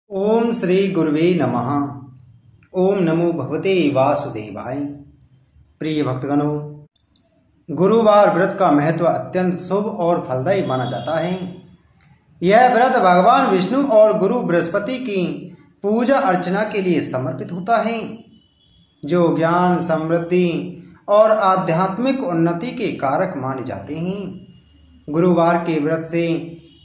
ओम श्री गुरुवे नमः। ओम नमो भगवते वासुदेवाय। प्रिय भक्तगणों, गुरुवार व्रत का महत्व अत्यंत शुभ और फलदायी माना जाता है। यह व्रत भगवान विष्णु और गुरु बृहस्पति की पूजा अर्चना के लिए समर्पित होता है, जो ज्ञान, समृद्धि और आध्यात्मिक उन्नति के कारक माने जाते हैं। गुरुवार के व्रत से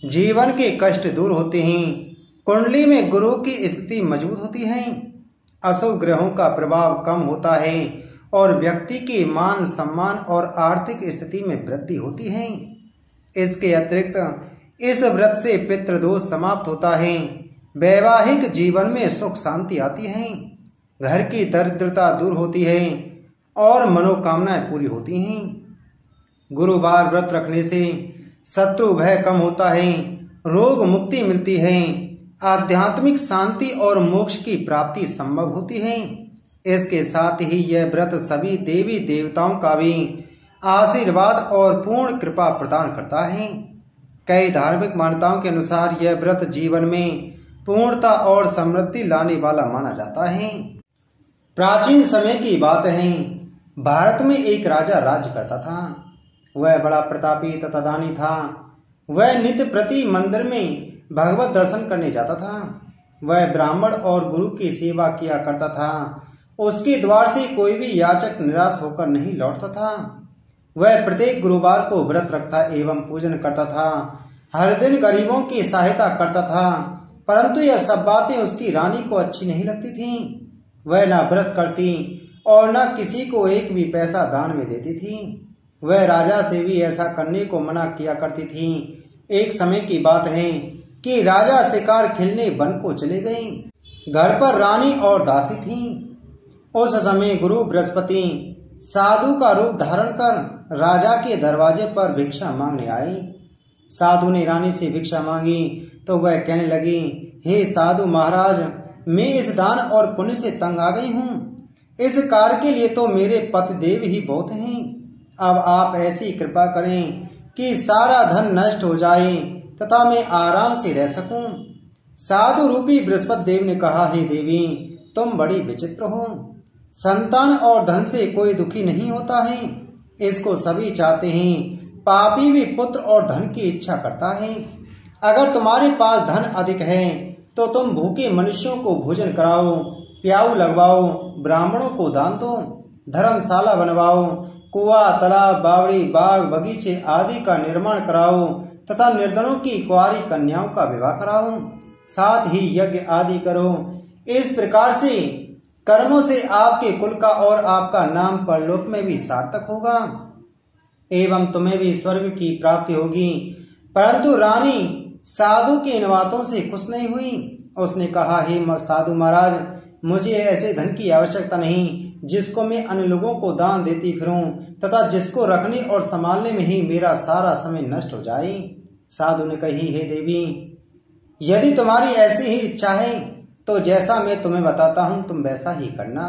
जीवन के कष्ट दूर होते हैं, कुंडली में गुरु की स्थिति मजबूत होती है, अशुभ ग्रहों का प्रभाव कम होता है और व्यक्ति के मान सम्मान और आर्थिक स्थिति में वृद्धि होती है। इसके अतिरिक्त इस व्रत से पितृदोष समाप्त होता है, वैवाहिक जीवन में सुख शांति आती है, घर की दरिद्रता दूर होती है और मनोकामनाएं पूरी होती हैं। गुरुवार व्रत रखने से शत्रु भय कम होता है, रोग मुक्ति मिलती है, आध्यात्मिक शांति और मोक्ष की प्राप्ति संभव होती है। इसके साथ ही यह व्रत सभी देवी देवताओं का भी आशीर्वाद और पूर्ण कृपा प्रदान करता है। कई धार्मिक मान्यताओं के अनुसार यह व्रत जीवन में पूर्णता और समृद्धि लाने वाला माना जाता है। प्राचीन समय की बात है, भारत में एक राजा राज्य करता था। वह बड़ा प्रतापी तथा दानी था। वह नित्य प्रति मंदिर में भगवत दर्शन करने जाता था। वह ब्राह्मण और गुरु की सेवा किया करता था। उसके द्वार से कोई भी याचक निराश होकर नहीं लौटता था। वह प्रत्येक गुरुवार को व्रत रखता एवं पूजन करता था। हर दिन गरीबों की सहायता करता था, परंतु यह सब बातें उसकी रानी को अच्छी नहीं लगती थीं। वह न व्रत करती और न किसी को एक भी पैसा दान में देती थी। वह राजा से भी ऐसा करने को मना किया करती थी। एक समय की बात है कि राजा शिकार खेलने वन को चले गए। घर पर रानी और दासी थीं। उस समय गुरु बृहस्पति साधु का रूप धारण कर राजा के दरवाजे पर भिक्षा मांगने आए। साधु ने रानी से भिक्षा मांगी तो वह कहने लगी, हे साधु महाराज, मैं इस दान और पुण्य से तंग आ गई हूँ। इस कार्य के लिए तो मेरे पतिदेव ही बहुत हैं। अब आप ऐसी कृपा करें कि सारा धन नष्ट हो जाए तथा मैं आराम से रह सकूं। साधु रूपी बृहस्पति देव ने कहा, हे देवी, तुम बड़ी विचित्र हो। संतान और धन से कोई दुखी नहीं होता है, इसको सभी चाहते हैं। पापी भी पुत्र और धन की इच्छा करता है। अगर तुम्हारे पास धन अधिक है तो तुम भूखे मनुष्यों को भोजन कराओ, प्याऊ लगवाओ, ब्राह्मणों को दान दो, धर्मशाला बनवाओ, कुआं, तालाब, बावड़ी, बाग, बगीचे आदि का निर्माण कराओ तथा निर्धनों की कुंवारी कन्याओं का विवाह कराओ, साथ ही यज्ञ आदि करो। इस प्रकार से कर्मों से आपके कुल का और आपका नाम परलोक में भी सार्थक होगा एवं तुम्हें भी स्वर्ग की प्राप्ति होगी। परंतु रानी साधु की इन बातों से खुश नहीं हुई। उसने कहा, हे साधु महाराज, मुझे ऐसे धन की आवश्यकता नहीं जिसको मैं अन्य लोगों को दान देती फिरूं तथा जिसको रखने और संभालने में ही मेरा सारा समय नष्ट हो जाए। साधु ने कही, हे देवी, यदि तुम्हारी ऐसी ही इच्छा है तो जैसा मैं तुम्हें बताता हूं तुम वैसा ही करना।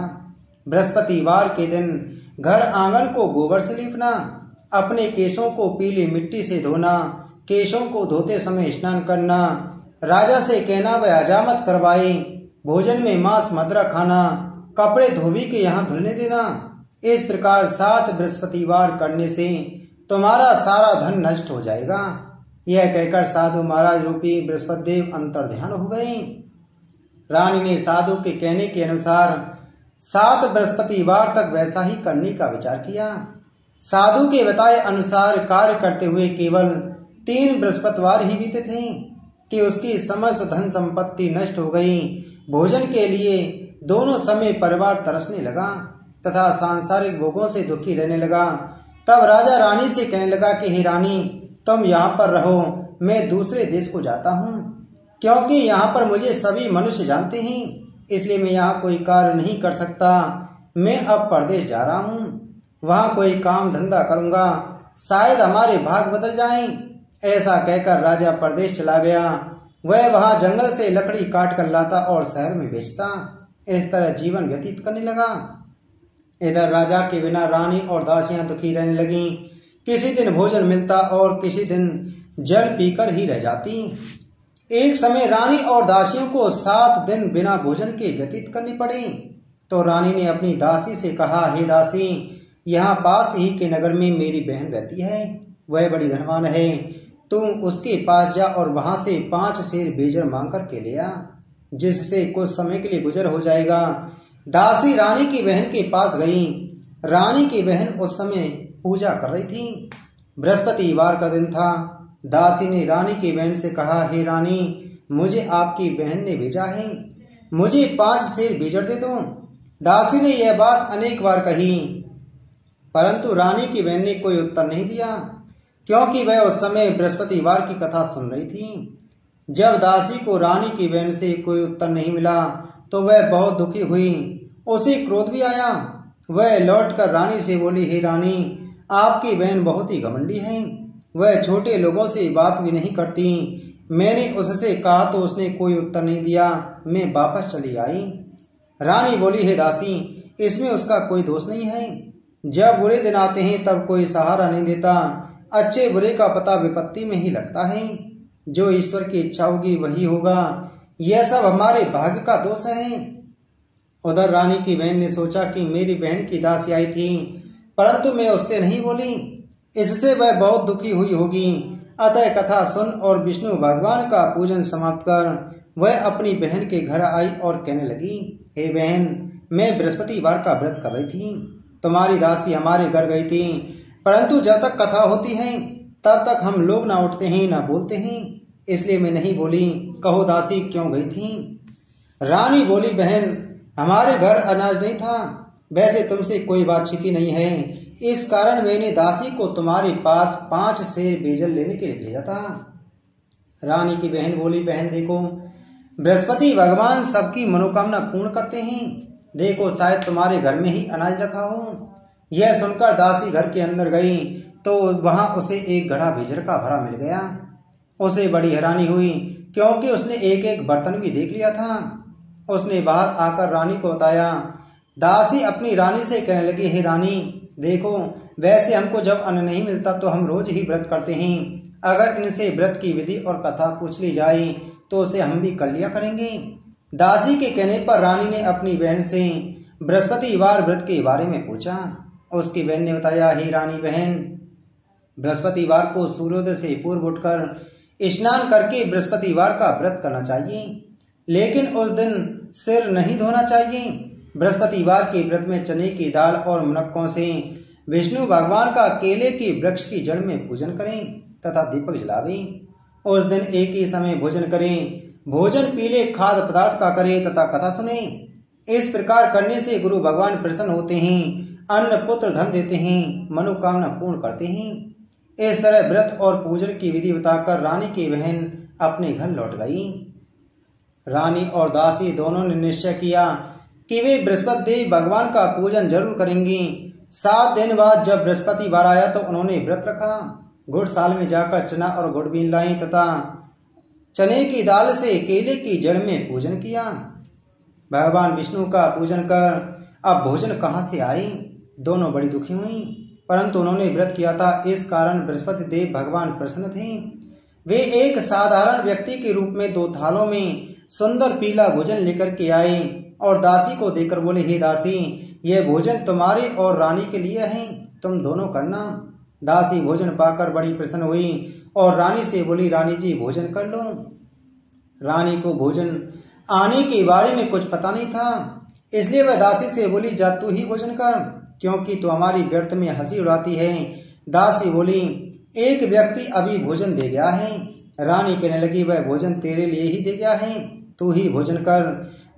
बृहस्पतिवार के दिन घर आंगन को गोबर से लीपना, अपने केशों को पीली मिट्टी से धोना, केशों को धोते समय स्नान करना, राजा से कहना वह हजामत करवाए, भोजन में मांस मदिरा खाना, कपड़े धोबी के यहाँ धुलने देना। इस प्रकार 7 बृहस्पतिवार करने से तुम्हारा सारा धन नष्ट हो जाएगा। यह कहकर साधु महाराज रूपी बृहस्पति देव अंतर्ध्यान हो गए। रानी ने साधु के कहने के अनुसार 7 बृहस्पतिवार तक वैसा ही करने का विचार किया। साधु के बताए अनुसार कार्य करते हुए केवल 3 बृहस्पतिवार ही बीते थे कि उसकी समस्त धन संपत्ति नष्ट हो गई। भोजन के लिए दोनों समय परिवार तरसने लगा तथा सांसारिक भोगों से दुखी रहने लगा। तब राजा रानी से कहने लगा कि हे रानी, तुम यहाँ पर रहो, मैं दूसरे देश को जाता हूँ, क्योंकि यहाँ पर मुझे सभी मनुष्य जानते हैं, इसलिए मैं यहाँ कोई कार्य नहीं कर सकता। मैं अब परदेश जा रहा हूँ, वहाँ कोई काम धंधा करूँगा, शायद हमारे भाग बदल जाएं। ऐसा कहकर राजा परदेश चला गया। वह वहाँ जंगल से लकड़ी काट कर लाता और शहर में बेचता। इस तरह जीवन व्यतीत करने लगा। इधर राजा के बिना रानी और दासियां दुखी रहने लगी। किसी दिन भोजन मिलता और किसी दिन जल पीकर ही रह जाती। एक समय रानी और दासियों को 7 दिन बिना भोजन के व्यतीत करने पड़े। तो रानी ने अपनी दासी से कहा, हे दासी, यहाँ पास ही के नगर में मेरी बहन रहती है, वह बड़ी धनवान है, तुम उसके पास जा और वहां से 5 सेर बेजर मांग कर के ले आ, जिससे कुछ समय के लिए गुजर हो जाएगा। दासी रानी की बहन के पास गई। रानी की बहन उस समय पूजा कर रही थी। बृहस्पतिवार का दिन था। दासी ने रानी की बहन से कहा, हे रानी, मुझे आपकी बहन ने भेजा है, मुझे 5 सेर बेजर दे दो। दासी ने यह बात अनेक बार कही, परंतु रानी की बहन ने कोई उत्तर नहीं दिया, क्योंकि वह उस समय बृहस्पतिवार की कथा सुन रही थी। जब दासी को रानी की बहन से कोई उत्तर नहीं मिला तो वह बहुत दुखी हुई। उसे क्रोध भी आया। वह लौटकर रानी से बोली, हे रानी, आपकी बहन बहुत ही घमंडी है, वह छोटे लोगों से बात भी नहीं करती। मैंने उससे कहा तो उसने कोई उत्तर नहीं दिया, मैं वापस चली आई। रानी बोली, हे दासी, इसमें उसका कोई दोष नहीं है। जब बुरे दिन आते हैं तब कोई सहारा नहीं देता। अच्छे बुरे का पता विपत्ति में ही लगता है। जो ईश्वर की इच्छा होगी वही होगा। यह सब हमारे भाग्य का दोष है। उधर रानी की बहन ने सोचा कि मेरी बहन की दासी आई थी, परंतु मैं उससे नहीं बोली, इससे वह बहुत दुखी हुई होगी। अतः कथा सुन और विष्णु भगवान का पूजन समाप्त कर वह अपनी बहन के घर आई और कहने लगी, हे बहन, मैं बृहस्पतिवार का व्रत कर रही थी, तुम्हारी दासी हमारे घर गई थी, परंतु जब तक कथा होती है तब तक हम लोग ना उठते हैं ना बोलते हैं, इसलिए मैं नहीं बोली। कहो दासी, क्यों गई थी? रानी बोली, बहन, हमारे घर अनाज नहीं था, वैसे तुमसे कोई बात छिपी नहीं है, इस कारण मैंने दासी को तुम्हारे पास 5 सेर बेजल लेने के लिए भेजा था। रानी की बहन बोली, बहन देखो, बृहस्पति भगवान सबकी मनोकामना पूर्ण करते हैं, देखो शायद तुम्हारे घर में ही अनाज रखा हो। यह सुनकर दासी घर के अंदर गई तो वहां उसे एक घड़ा बेजर का भरा मिल गया। उसे बड़ी हैरानी हुई, क्योंकि उसने एक एक बर्तन भी देख लिया था। उसने बाहर आकर रानी को बताया। दासी अपनी रानी से कहने लगी, हे रानी, देखो, वैसे हमको जब अन्न नहीं मिलता तो हम रोज ही व्रत करते हैं, अगर इनसे व्रत की विधि और कथा पूछ ली जाए तो उसे हम भी कर लिया करेंगे। दासी के कहने पर रानी ने अपनी बहन से बृहस्पतिवार व्रत के बारे में पूछा। उसकी बहन ने बताया, हे रानी बहन, बृहस्पतिवार को सूर्योदय से पूर्व उठकर स्नान करके बृहस्पतिवार का व्रत करना चाहिए, लेकिन उस दिन सिर नहीं धोना चाहिए। बृहस्पतिवार के व्रत में चने की दाल और मुनक्कों से विष्णु भगवान का केले के वृक्ष की जड़ में पूजन करें तथा दीपक जलावें। उस दिन एक ही समय भोजन करें। भोजन पीले खाद्य पदार्थ का करें तथा कथा सुने। इस प्रकार करने से गुरु भगवान प्रसन्न होते हैं, अन्न पुत्र धन देते हैं, मनोकामना पूर्ण करते हैं। इस तरह व्रत और पूजन की विधि बताकर रानी की बहन अपने घर लौट गई। रानी और दासी दोनों ने निश्चय किया कि वे बृहस्पति देव भगवान का पूजन जरूर करेंगी। 7 दिन बाद जब बृहस्पतिवार आया तो उन्होंने व्रत रखा। गुड़साल में जाकर चना और गुड़ बीन लाई तथा चने की दाल से केले की जड़ में पूजन किया। भगवान विष्णु का पूजन कर अब भोजन कहाँ से आए? दोनों बड़ी दुखी हुई, परंतु उन्होंने व्रत किया था, इस कारण बृहस्पति देव भगवान प्रसन्न थे। वे एक साधारण व्यक्ति के रूप में 2 थालों में सुंदर पीला भोजन लेकर के आए और दासी को देकर बोले, हे दासी, यह भोजन तुम्हारे और रानी के लिए है, तुम दोनों करना। दासी भोजन पाकर बड़ी प्रसन्न हुई और रानी से बोली, रानी जी, भोजन कर लो। रानी को भोजन आने के बारे में कुछ पता नहीं था, इसलिए वह दासी से बोली, जा तू ही भोजन कर, क्योंकि तू हमारी व्यर्थ में हंसी उड़ाती है। दासी बोली, एक व्यक्ति अभी भोजन दे गया है। रानी कहने लगी, वह भोजन तेरे लिए ही दे गया है, तू ही भोजन कर।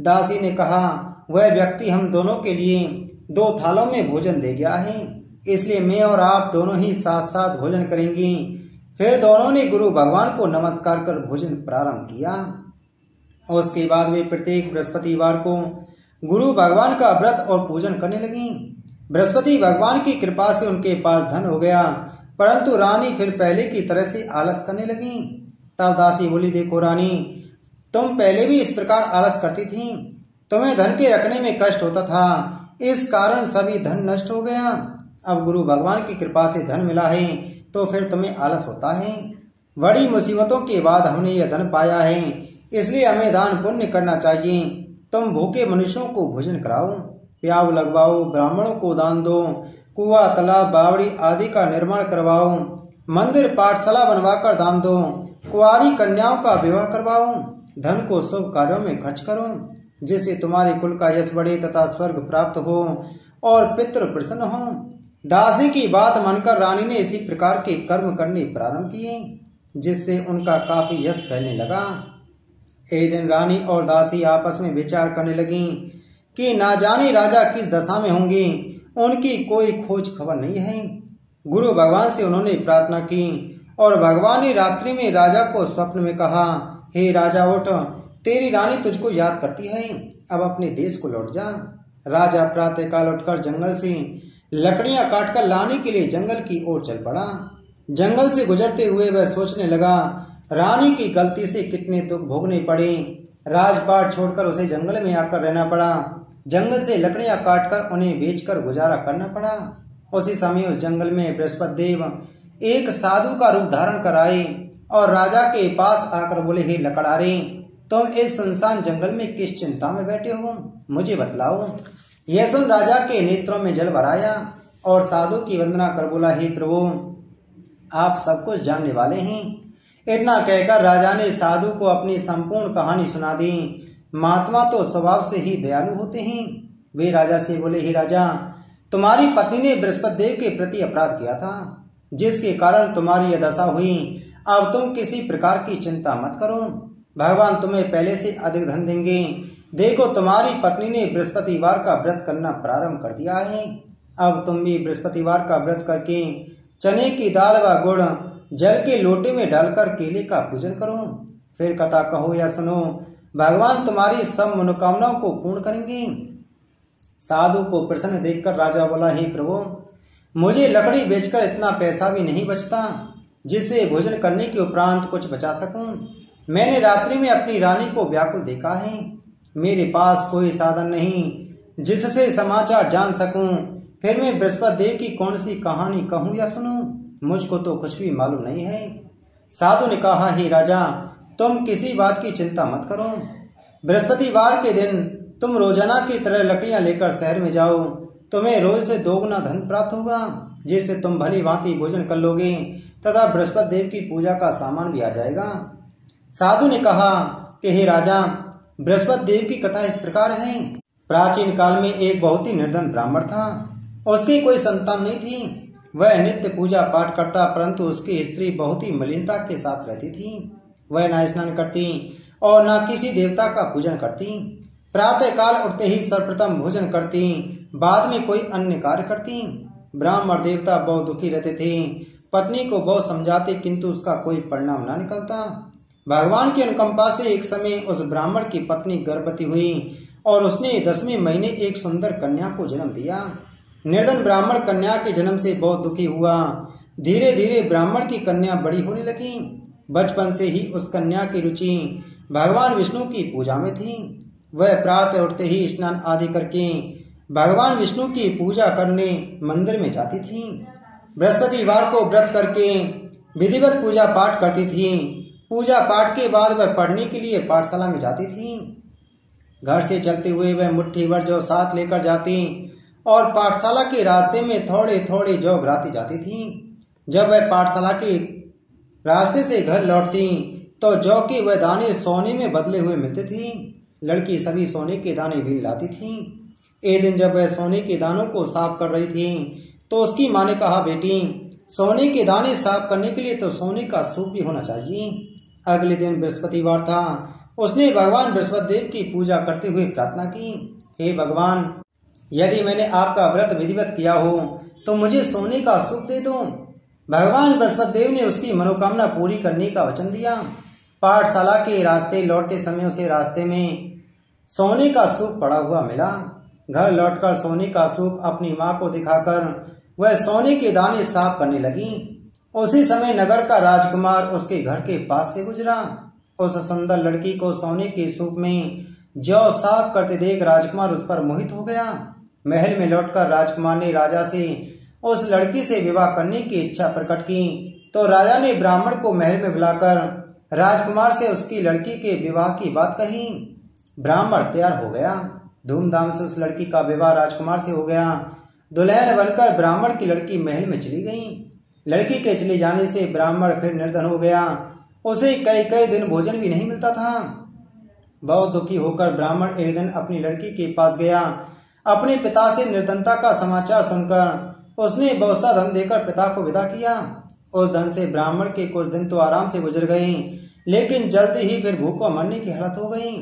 दासी ने कहा, वह व्यक्ति हम दोनों के लिए 2 थालों में भोजन दे गया है, इसलिए मैं और आप दोनों ही साथ साथ भोजन करेंगी। फिर दोनों ने गुरु भगवान को नमस्कार कर भोजन प्रारंभ किया। उसके बाद वे प्रत्येक बृहस्पतिवार को गुरु भगवान का व्रत और पूजन करने लगी। बृहस्पति भगवान की कृपा से उनके पास धन हो गया, परंतु रानी फिर पहले की तरह से आलस करने लगी। तब दासी बोली, देखो रानी, तुम पहले भी इस प्रकार आलस करती थी, तुम्हें धन के रखने में कष्ट होता था, इस कारण सभी धन नष्ट हो गया। अब गुरु भगवान की कृपा से धन मिला है तो फिर तुम्हें आलस होता है। बड़ी मुसीबतों के बाद हमने यह धन पाया है, इसलिए हमें दान पुण्य करना चाहिए। तुम भूखे मनुष्यों को भोजन कराओ, प्याऊ लगवाओ, ब्राह्मणों को दान दो, कुआं, तालाब, बावड़ी आदि का निर्माण करवाओ, मंदिर पाठशाला बनवाकर दान दो, कुंवारी कन्याओं का विवाह करवाओ, धन को शुभ कार्यों में खर्च करो, जिससे तुम्हारे कुल का यश बढ़े तथा स्वर्ग प्राप्त हो और पितृ प्रसन्न हो। दासी की बात मानकर रानी ने इसी प्रकार के कर्म करने प्रारंभ किए, जिससे उनका काफी यश फैलने लगा। एक दिन रानी और दासी आपस में विचार करने लगी कि ना जाने राजा किस दशा में होंगे, उनकी कोई खोज खबर नहीं है। गुरु भगवान से उन्होंने प्रार्थना की और भगवान ने रात्रि में राजा को स्वप्न में कहा, हे राजा उठ, तेरी रानी तुझको याद करती है, अब अपने देश को लौट जा। राजा प्रातःकाल उठकर जंगल से लकड़ियां काटकर लाने के लिए जंगल की ओर चल पड़ा। जंगल से गुजरते हुए वह सोचने लगा, रानी की गलती से कितने दुख भोगने पड़े। राजपाट छोड़कर उसे जंगल में आकर रहना पड़ा। जंगल से लकड़ियां काटकर उन्हें बेचकर गुजारा करना पड़ा। उसी समय उस जंगल में बृहस्पति देव एक साधु का रूप धारण कर आए और राजा के पास आकर बोले, हे लकड़हारे, तुम इस सुनसान जंगल में किस चिंता में बैठे हो, मुझे बतलाओ। यह सुन राजा के नेत्रों में जल भर आया और साधु की वंदना कर बोला, हे प्रभु, आप सब कुछ जानने वाले हैं। इतना कहकर राजा ने साधु को अपनी संपूर्ण कहानी सुना दी। महात्मा तो स्वभाव से ही दयालु होते हैं। वे राजा से बोले, हे राजा, तुम्हारी पत्नी ने बृहस्पति देव के प्रति अपराध किया था, जिसके कारण तुम्हारी यह दशा हुई। अब तुम किसी प्रकार की चिंता मत करो, भगवान तुम्हें पहले से अधिक धन देंगे। देखो, तुम्हारी पत्नी ने बृहस्पतिवार का व्रत करना प्रारंभ कर दिया है। अब तुम भी बृहस्पतिवार का व्रत करके चने की दाल व गुड़ जल के लोटे में डालकर केले का पूजन करो। फिर कथा कहो या सुनो, भगवान तुम्हारी सब मनोकामनाओं को पूर्ण करेंगे। साधु को प्रसन्न देखकर राजा बोला, हे प्रभु, मुझे लकड़ी बेचकर इतना पैसा भी नहीं बचता जिससे भोजन करने के उपरांत कुछ बचा सकूं। मैंने रात्रि में अपनी रानी को व्याकुल देखा है। मेरे पास कोई साधन नहीं जिससे समाचार जान सकूं। फिर मैं बृहस्पति देव की कौन सी कहानी कहूं या सुनूं, मुझको तो कुछ भी मालूम नहीं है। साधु ने कहा, हे राजा, तुम किसी बात की चिंता मत करो। बृहस्पतिवार के दिन तुम रोजाना की तरह लकड़ियां लेकर शहर में जाओ। तुम्हें रोज से दोगुना धन प्राप्त होगा, जिससे तुम भली भांति भोजन कर लोगे तथा बृहस्पति देव की पूजा का सामान भी आ जाएगा। साधु ने कहा कि हे राजा, बृहस्पति देव की कथा इस प्रकार है। प्राचीन काल में एक बहुत ही निर्धन ब्राह्मण था। उसकी कोई संतान नहीं थी। वह नित्य पूजा पाठ करता, परंतु उसकी स्त्री बहुत ही मलिनता के साथ रहती थी। वह न स्नान करती और न किसी देवता का पूजन करती। प्रातः काल उठते ही सर्वप्रथम भोजन करती, बाद में कोई अन्य कार्य करती। ब्राह्मण देवता बहुत दुखी रहते थे। पत्नी को बहुत समझाते, किंतु उसका कोई परिणाम न निकलता। भगवान की अनुकंपा से एक समय उस ब्राह्मण की पत्नी गर्भवती हुई और उसने 10वें महीने एक सुंदर कन्या को जन्म दिया। निर्धन ब्राह्मण कन्या के जन्म से बहुत दुखी हुआ। धीरे धीरे ब्राह्मण की कन्या बड़ी होने लगी। बचपन से ही उस कन्या की रुचि भगवान विष्णु की पूजा में थी। वह प्रातः उठते ही स्नान आदि करके भगवान विष्णु की पूजा करने मंदिर में जाती थी। बृहस्पतिवार को व्रत करके विधिवत पूजा पाठ करती थी। पूजा पाठ के बाद वह पढ़ने के लिए पाठशाला में जाती थी। घर से चलते हुए वह मुट्ठी भर जौ साथ लेकर जाती और पाठशाला के रास्ते में थोड़े थोड़े जौ गिराती जाती थी। जब वह पाठशाला के रास्ते से घर लौटती तो जौ के वह दाने सोने में बदले हुए मिलते थे। लड़की सभी सोने के दाने भी लाती थी। एक दिन जब वह सोने के दानों को साफ कर रही थी तो उसकी माँ ने कहा, बेटी, सोने के दाने साफ करने के लिए तो सोने का सूप भी होना चाहिए। अगले दिन बृहस्पतिवार था। उसने भगवान बृहस्पति देव की पूजा करते हुए प्रार्थना की, हे भगवान, यदि मैंने आपका व्रत विधिवत किया हो तो मुझे सोने का सूप दे दो। भगवान बृहस्पति देव ने उसकी मनोकामना पूरी करने का वचन दिया। पाठशाला के रास्ते लौटते समय उसे रास्ते में सोने का सूप पड़ा हुआ मिला। घर लौटकर सोने का सूप अपनी माँ को दिखाकर वह सोने के दाने साफ करने लगी। उसी समय नगर का राजकुमार उसके घर के पास से गुजरा। उस सुंदर लड़की को सोने के सूप में जौ साफ करते देख राजकुमार उस पर मोहित हो गया। महल में लौटकर राजकुमार ने राजा से उस लड़की से विवाह करने की इच्छा प्रकट की। तो राजा ने ब्राह्मण को महल में बुलाकर राजकुमार से उसकी लड़की के विवाह की बात कही। ब्राह्मण तैयार हो गया। धूमधाम से उस लड़की का विवाह राजकुमार से हो गया। दुल्हन बनकर ब्राह्मण की लड़की महल में चली गई। लड़की के चले जाने से ब्राह्मण फिर निर्धन हो गया। उसे कई कई दिन भोजन भी नहीं मिलता था। बहुत दुखी होकर ब्राह्मण एक दिन अपनी लड़की के पास गया। अपने पिता से निर्धनता का समाचार सुनकर उसने बहुत सा धन देकर पिता को विदा किया। उस धन से ब्राह्मण के कुछ दिन तो आराम से गुजर गए, लेकिन जल्द ही फिर भूखों मरने की हालत हो गई।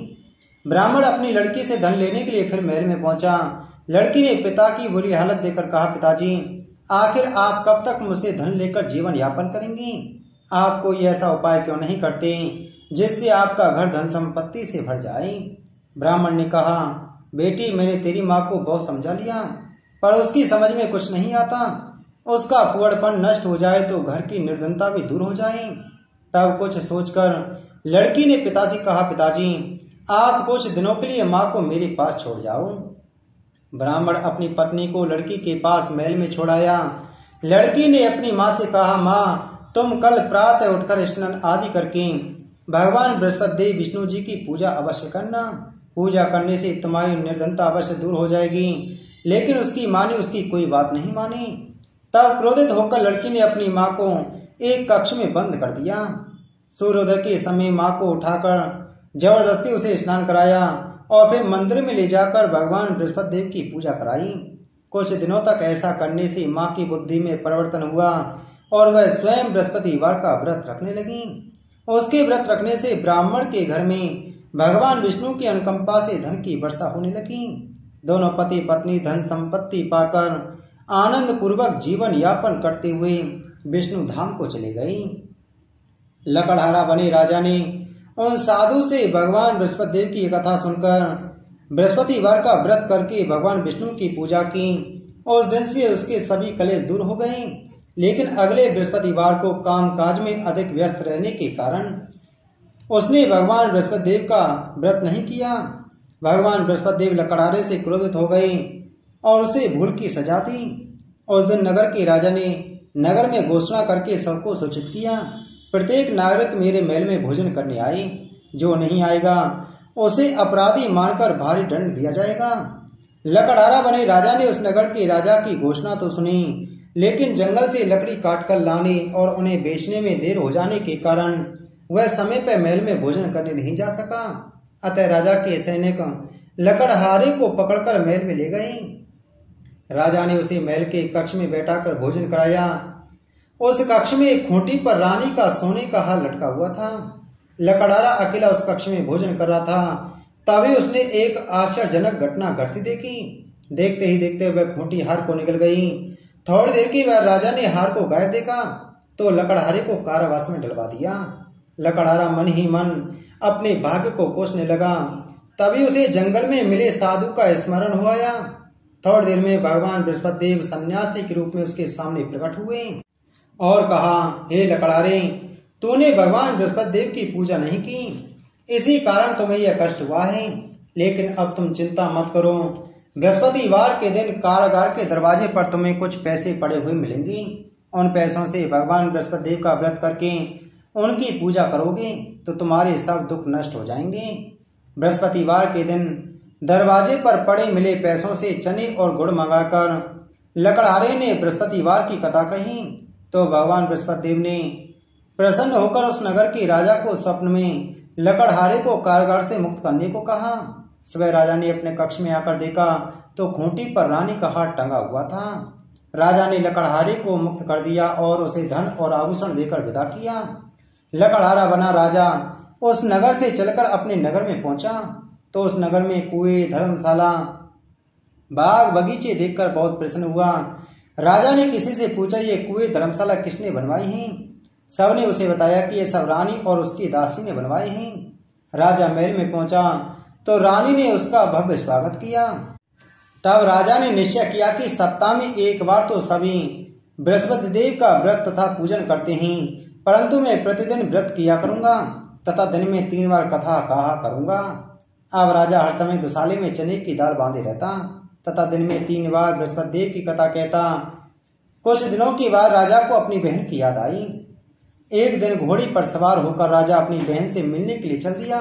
ब्राह्मण अपनी लड़की से धन लेने के लिए फिर महल में पहुंचा। लड़की ने पिता की बुरी हालत देखकर कहा, पिताजी, आखिर आप कब तक मुझसे धन लेकर जीवन यापन करेंगी? आप कोई ऐसा उपाय क्यों नहीं करते जिससे आपका घर धन संपत्ति से भर जाए? ब्राह्मण ने कहा, बेटी, मैंने तेरी माँ को बहुत समझा लिया, पर उसकी समझ में कुछ नहीं आता। उसका फुहड़पन नष्ट हो जाए तो घर की निर्धनता भी दूर हो जाए। तब कुछ सोचकर लड़की ने पिता से कहा, पिताजी, आप कुछ दिनों के लिए माँ को मेरे पास छोड़ जाओ। ब्राह्मण अपनी पत्नी को लड़की के पास महल में छोड़ाया। लड़की ने अपनी माँ से कहा, माँ, तुम कल प्रातः उठकर स्नान आदि करके भगवान बृहस्पति देव विष्णु जी की पूजा अवश्य करना। पूजा करने से तुम्हारी निर्धनता अवश्य दूर हो जाएगी। लेकिन उसकी माँ ने उसकी कोई बात नहीं मानी। तब क्रोधित होकर लड़की ने अपनी माँ को एक कक्ष में बंद कर दिया। सूर्योदय के समय माँ को उठाकर जबरदस्ती उसे स्नान कराया और फिर मंदिर में ले जाकर भगवान बृहस्पति देव की पूजा कराई। कुछ दिनों तक ऐसा करने से माँ की बुद्धि में परिवर्तन हुआ और वह स्वयं बृहस्पतिवार का व्रत रखने लगी। उसके व्रत रखने से ब्राह्मण के घर में भगवान विष्णु की अनुकंपा से धन की वर्षा होने लगी। दोनों पति पत्नी धन संपत्ति पाकर आनंद पूर्वक जीवन यापन करते हुए विष्णु धाम को चले गए। लकड़हारा बने राजा ने उन साधु से भगवान बृहस्पति देव की कथा सुनकर बृहस्पतिवार का व्रत करके भगवान विष्णु की पूजा की। उस दिन से उसके सभी कलेश दूर हो गए। लेकिन अगले बृहस्पतिवार को कामकाज में अधिक व्यस्त रहने के कारण उसने भगवान बृहस्पति देव का व्रत नहीं किया। भगवान बृहस्पति देव लकड़हारे से क्रोधित हो गए और उसे भूल की सजा दी। उस दिन नगर के राजा ने नगर में घोषणा करके सबको सूचित किया, प्रत्येक नागरिक मेरे महल में भोजन करने आए। जो नहीं आएगा उसे अपराधी मानकर भारी दंड दिया जाएगा। लकड़हारा बने राजा ने उस नगर के राजा की घोषणा तो सुनी, लेकिन जंगल से लकड़ी काटकर लाने और उन्हें बेचने में देर हो जाने के कारण वह समय पर महल में भोजन करने नहीं जा सका। अतः राजा के सैनिक लकड़हारे को पकड़कर महल में ले गए। राजा ने उसे महल के कक्ष में बैठाकर भोजन कराया। उस कक्ष में एक खूंटी पर रानी का सोने का हार लटका हुआ था। लकड़हारा अकेला उस कक्ष में भोजन कर रहा था। तभी उसने एक आश्चर्यजनक घटना घटती देखी। देखते ही देखते वह खूंटी हार को निकल गई। थोड़ी देर के बाद राजा ने हार को गायब देखा तो लकड़हारे को कारावास में डलवा दिया। लकड़हारा मन ही मन अपने भाग्य को कोसने लगा। तभी उसे जंगल में मिले साधु का स्मरण हो आया। थोड़ी देर में भगवान बृहस्पति देव सन्यासी के रूप में उसके सामने प्रकट हुए और कहा, हे लकड़हारे, तूने भगवान बृहस्पति देव की पूजा नहीं की, इसी कारण तुम्हें यह कष्ट हुआ है। लेकिन अब तुम चिंता मत करो। बृहस्पतिवार के दिन कारागार के दरवाजे पर तुम्हें कुछ पैसे पड़े हुए मिलेंगे। उन पैसों से भगवान बृहस्पति देव का व्रत करके उनकी पूजा करोगे तो तुम्हारे सब दुख नष्ट हो जाएंगे। बृहस्पतिवार के दिन दरवाजे पर पड़े मिले पैसों से चने और गुड़ मंगाकर लकड़हारे ने बृहस्पतिवार की कथा कही तो भगवान बृहस्पति देव ने प्रसन्न होकर उस नगर के राजा को स्वप्न में लकड़हारे को कारागार से मुक्त करने को कहा। सुबह राजा ने अपने कक्ष में आकर देखा तो खूंटी पर रानी का हार टंगा हुआ था। राजा ने लकड़हारे को मुक्त कर दिया और उसे धन और आभूषण देकर विदा किया। लकड़हारा बना राजा उस नगर से चलकर अपने नगर में पहुंचा तो उस नगर में कुएं, धर्मशाला, बाग बगीचे देखकर बहुत प्रसन्न हुआ। राजा ने किसी से पूछा, ये कुएं धर्मशाला किसने बनवाई हैं? सबने उसे बताया कि ये सब रानी और उसकी दासी ने बनवाए हैं। राजा महल में पहुंचा तो रानी ने उसका भव्य स्वागत किया। तब राजा ने निश्चय किया कि सप्ताह में एक बार तो सभी बृहस्पति देव का व्रत तथा पूजन करते हैं, परंतु मैं प्रतिदिन व्रत किया करूंगा तथा दिन में 3 बार कथा कहा करूंगा। अब राजा हर समय दुसाले में चने की दाल बांधे रहता तथा दिन में 3 बार बृहस्पति देव की कथा कहता। कुछ दिनों के बाद राजा को अपनी बहन की याद आई। एक दिन घोड़ी पर सवार होकर राजा अपनी बहन से मिलने के लिए चल दिया।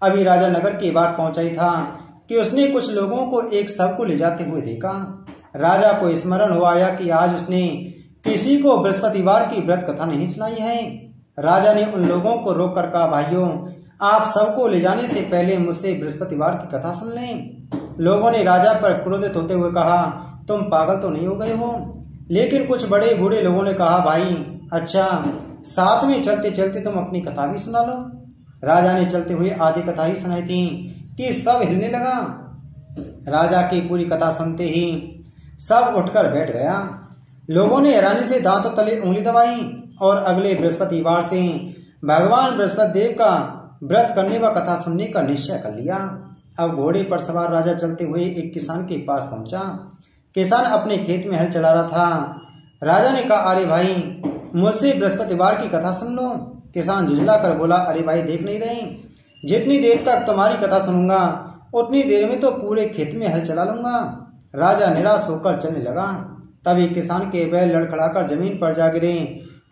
अभी राजा नगर के बाहर पहुंचा ही था कि उसने कुछ लोगों को एक शव को ले जाते हुए देखा। राजा को स्मरण हो आया कि आज उसने किसी को बृहस्पतिवार की व्रत कथा नहीं सुनाई है। राजा ने उन लोगों को रोक कर कहा, भाइयों, आप सबको ले जाने से पहले मुझसे बृहस्पतिवार की कथा सुन लें। लोगों ने राजा पर क्रोधित होते हुए कहा, तुम पागल तो नहीं हो गए हो? लेकिन कुछ बड़े बूढ़े लोगों ने कहा, भाई अच्छा, साथ में चलते चलते तुम अपनी कथा भी सुना लो। राजा ने चलते हुए आधी कथा ही सुनाई थी कि सब हिलने लगा। राजा की पूरी कथा सुनते ही सब उठकर बैठ गया। लोगों ने हैरानी से दांतों तले उंगली दबाई और अगले बृहस्पतिवार से भगवान बृहस्पति देव का व्रत करने व कथा सुनने का निश्चय कर लिया। अब घोड़े पर सवार राजा चलते हुए एक किसान के पास पहुंचा। किसान अपने खेत में हल चला रहा था। राजा ने कहा, अरे भाई, मुझसे बृहस्पतिवार की कथा सुन लो। किसान झुंझला कर बोला, अरे भाई, देख नहीं रहे, जितनी देर तक तुम्हारी कथा सुनूंगा उतनी देर में तो पूरे खेत में हल चला लूंगा। राजा निराश होकर चलने लगा। तभी किसान के बैल लड़खड़ाकर जमीन पर जा गिरे।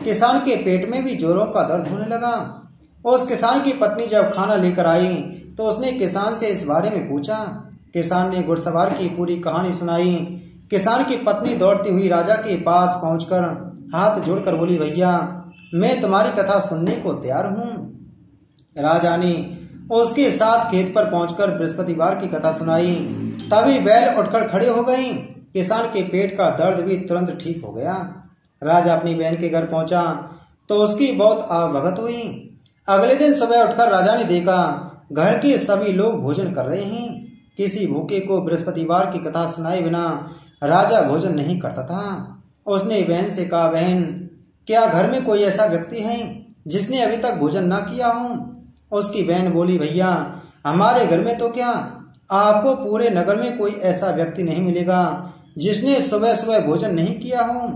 किसान के पेट में भी जोरों का दर्द होने लगा। उस किसान की पत्नी जब खाना लेकर आई तो उसने किसान से इस बारे में पूछा। किसान ने घुड़सवार की पूरी कहानी सुनाई। किसान की पत्नी दौड़ती हुई राजा के पास पहुंचकर हाथ जोड़कर बोली, भैया, मैं तुम्हारी कथा सुनने को तैयार हूँ। राजा ने उसके साथ खेत पर पहुंचकर बृहस्पतिवार की कथा सुनाई। तभी बैल उठकर खड़े हो गए। किसान के पेट का दर्द भी तुरंत ठीक हो गया। राजा अपनी बहन के घर पहुंचा तो उसकी बहुत आवभगत हुई। अगले दिन सुबह उठकर राजा ने देखा घर के सभी लोग भोजन कर रहे हैं। किसी भूखे को बृहस्पतिवार की कथा सुनाए बिना राजा भोजन नहीं करता था। उसने बहन से कहा, बहन, क्या घर में कोई ऐसा व्यक्ति है जिसने अभी तक भोजन ना किया हो? उसकी बहन बोली, भैया, हमारे घर में तो क्या, आपको पूरे नगर में कोई ऐसा व्यक्ति नहीं मिलेगा जिसने सुबह सुबह भोजन नहीं किया हो।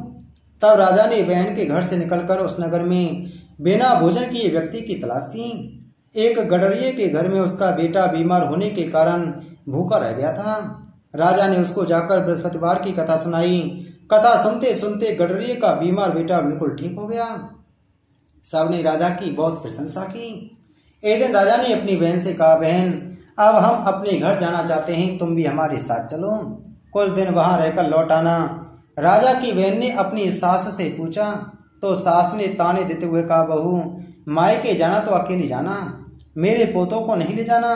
तब राजा ने बहन के घर से निकलकर उस नगर में बिना भोजन किए व्यक्ति की तलाश की। एक गडरिये के घर में उसका बेटा बीमार होने के कारण भूखा रह गया था। राजा ने उसको जाकर बृहस्पतिवार की कथा सुनाई। कथा सुनते सुनते गडरिये का बीमार बेटा बिल्कुल ठीक हो गया। सबने राजा की बहुत प्रशंसा की। एक दिन राजा ने अपनी बहन से कहा, बहन, अब हम अपने घर जाना चाहते हैं, तुम भी हमारे साथ चलो, कुछ दिन वहां रहकर लौट आना। राजा की बहन ने अपनी सास से पूछा तो सास ने ताने देते हुए कहा, बहू, मायके जाना तो अकेली जाना, मेरे पोतों को नहीं ले जाना।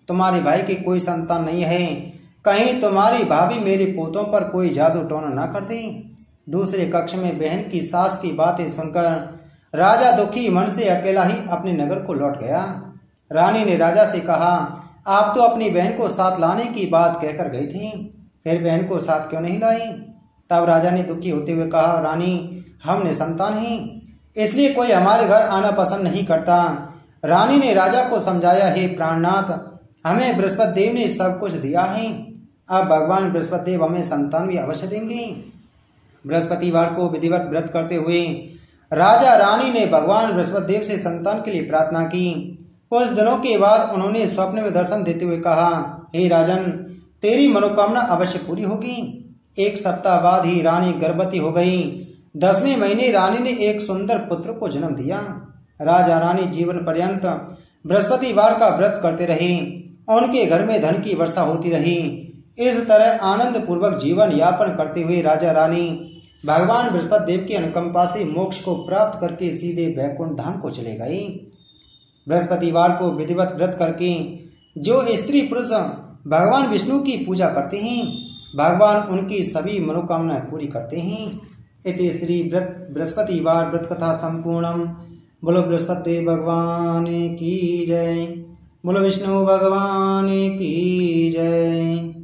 तुम्हारे भाई की कोई संतान नहीं है, कहीं तुम्हारी भाभी मेरे पोतों पर कोई जादू टोना ना कर दे। दूसरे कक्ष में बहन की सास की बातें सुनकर राजा दुखी मन से अकेला ही अपने नगर को लौट गया। रानी ने राजा से कहा, आप तो अपनी बहन को साथ लाने की बात कहकर गई थी, फिर बहन को साथ क्यों नहीं लाई? तब राजा ने दुखी होते हुए कहा, रानी, हम निसंतान हैं, इसलिए कोई हमारे घर आना पसंद नहीं करता। रानी ने राजा को समझाया, हे प्राणनाथ, हमें बृहस्पति देव ने सब कुछ दिया है, अब भगवान बृहस्पति देव हमें संतान भी अवश्य देंगे। बृहस्पतिवार को विधिवत व्रत करते हुए राजा रानी ने भगवान बृहस्पति देव से संतान के लिए प्रार्थना की। कुछ दिनों के बाद उन्होंने स्वप्न में दर्शन देते हुए कहा, हे राजन, तेरी मनोकामना अवश्य पूरी होगी। एक सप्ताह बाद ही रानी गर्भवती हो गई। 10वें महीने रानी ने एक सुंदर पुत्र को जन्म दिया। राजा रानी जीवन पर्यंत बृहस्पतिवार का व्रत करते रहे। उनके घर में धन की वर्षा होती रही। इस तरह आनंद पूर्वक जीवन यापन करते हुए राजा रानी भगवान बृहस्पति देव की अनुकंपा से मोक्ष को प्राप्त करके सीधे वैकुंठ धाम को चले गए। बृहस्पतिवार को विधिवत व्रत करके जो स्त्री पुरुष भगवान विष्णु की पूजा करते हैं, भगवान उनकी सभी मनोकामनाएं पूरी करते हैं। इति श्री बृहस्पतिवार व्रत कथा संपूर्णम। बोलो बृहस्पति देव भगवान की जय। बोलो विष्णु भगवान की जय।